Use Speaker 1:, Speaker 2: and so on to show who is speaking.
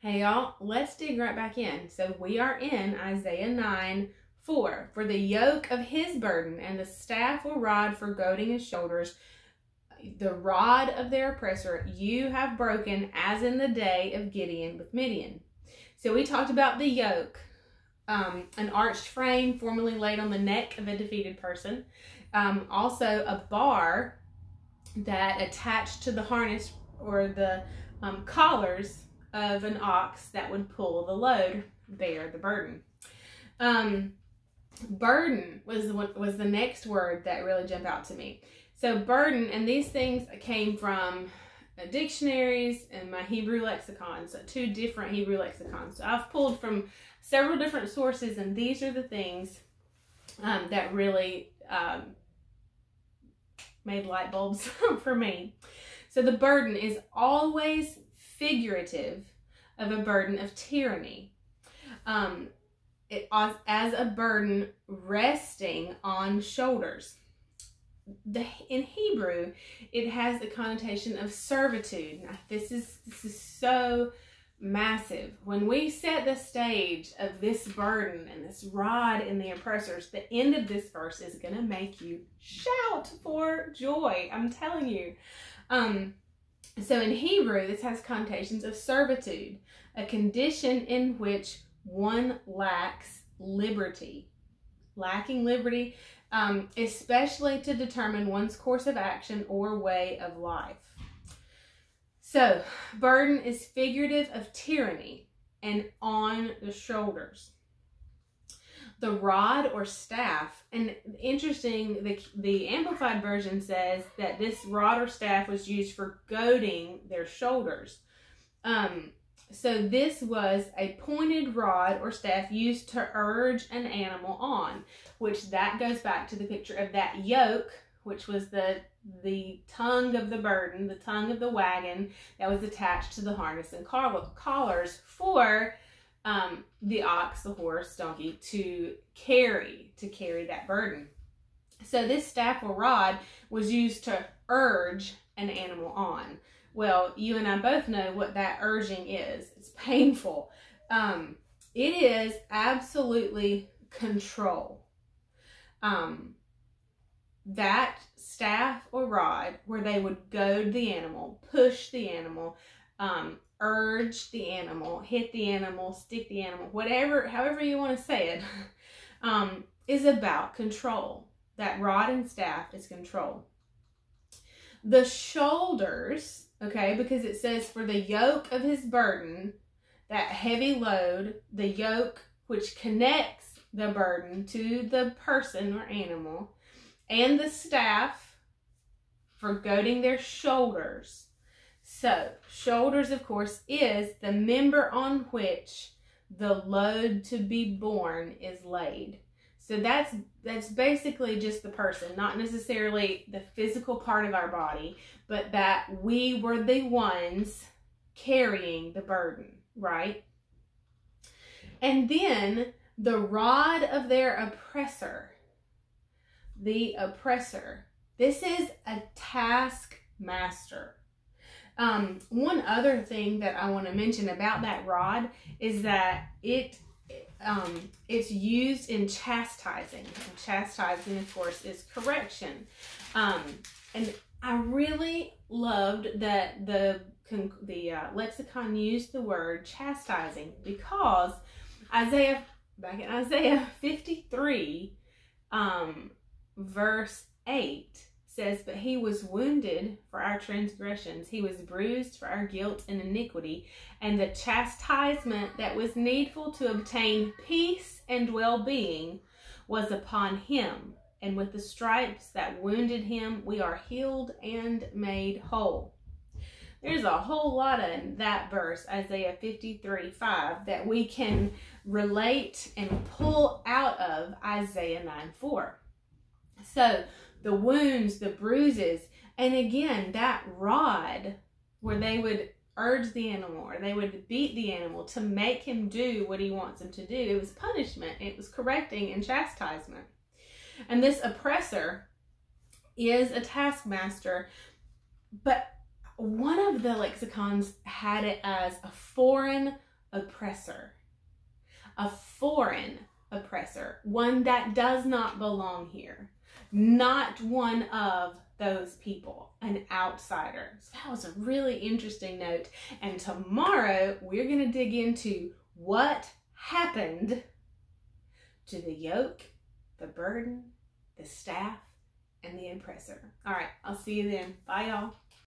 Speaker 1: Hey y'all, let's dig right back in. So we are in Isaiah 9:4. For the yoke of his burden and the staff or rod for goading his shoulders, the rod of their oppressor, you have broken as in the day of Gideon with Midian. So we talked about the yoke, an arched frame formerly laid on the neck of a defeated person. Also a bar that attached to the harness or the collars of an ox that would pull the load, bear the burden. Burden was the next word that really jumped out to me. So burden, and these things came from dictionaries and my Hebrew lexicon, so 2 different Hebrew lexicons. So I've pulled from several different sources, and these are the things that really made light bulbs for me. So the burden is always figurative of a burden of tyranny. As a burden resting on shoulders. In Hebrew, it has the connotation of servitude. Now, this is so massive. When we set the stage of this burden and this rod and the oppressors, the end of this verse is going to make you shout for joy. I'm telling you. So in Hebrew, this has connotations of servitude, a condition in which one lacks liberty. Lacking liberty, especially to determine one's course of action or way of life. So, burden is figurative of tyranny and on the shoulders. The rod or staff, and interesting, the Amplified Version says that this rod or staff was used for goading their shoulders. So this was a pointed rod or staff used to urge an animal on, which that goes back to the picture of that yoke, which was the tongue of the burden, the tongue of the wagon that was attached to the harness and collars for the ox, the horse, donkey to carry that burden. So this staff or rod was used to urge an animal on. Well, you and I both know what that urging is. It's painful. It is absolutely control. That staff or rod where they would goad the animal, push the animal, urge the animal, hit the animal, stick the animal, however you want to say it, is about control. That rod and staff is control. The shoulders, okay, because it says for the yoke of his burden, that heavy load, the yoke which connects the burden to the person or animal, and the staff for goading their shoulders. So, shoulders, of course, is the member on which the load to be borne is laid. So that's basically just the person, not necessarily the physical part of our body, but that we were the ones carrying the burden, right? And then the rod of their oppressor. The oppressor. This is a taskmaster. One other thing that I want to mention about that rod is that it's used in chastising. And chastising, of course, is correction. And I really loved that the lexicon used the word chastising, because back in Isaiah 53, verse 8 says, "But he was wounded for our transgressions, he was bruised for our guilt and iniquity, and the chastisement that was needful to obtain peace and well-being was upon him. And with the stripes that wounded him, we are healed and made whole." There's a whole lot in that verse, Isaiah 53:5, that we can relate and pull out of Isaiah 9:4. So the wounds, the bruises, and again, that rod where they would urge the animal or they would beat the animal to make him do what he wants him to do. It was punishment. It was correcting and chastisement. And this oppressor is a taskmaster, but one of the lexicons had it as a foreign oppressor, a foreign oppressor, one that does not belong here, not one of those people, an outsider. So that was a really interesting note. And tomorrow we're going to dig into what happened to the yoke, the burden, the staff, and the oppressor. All right, I'll see you then. Bye, y'all.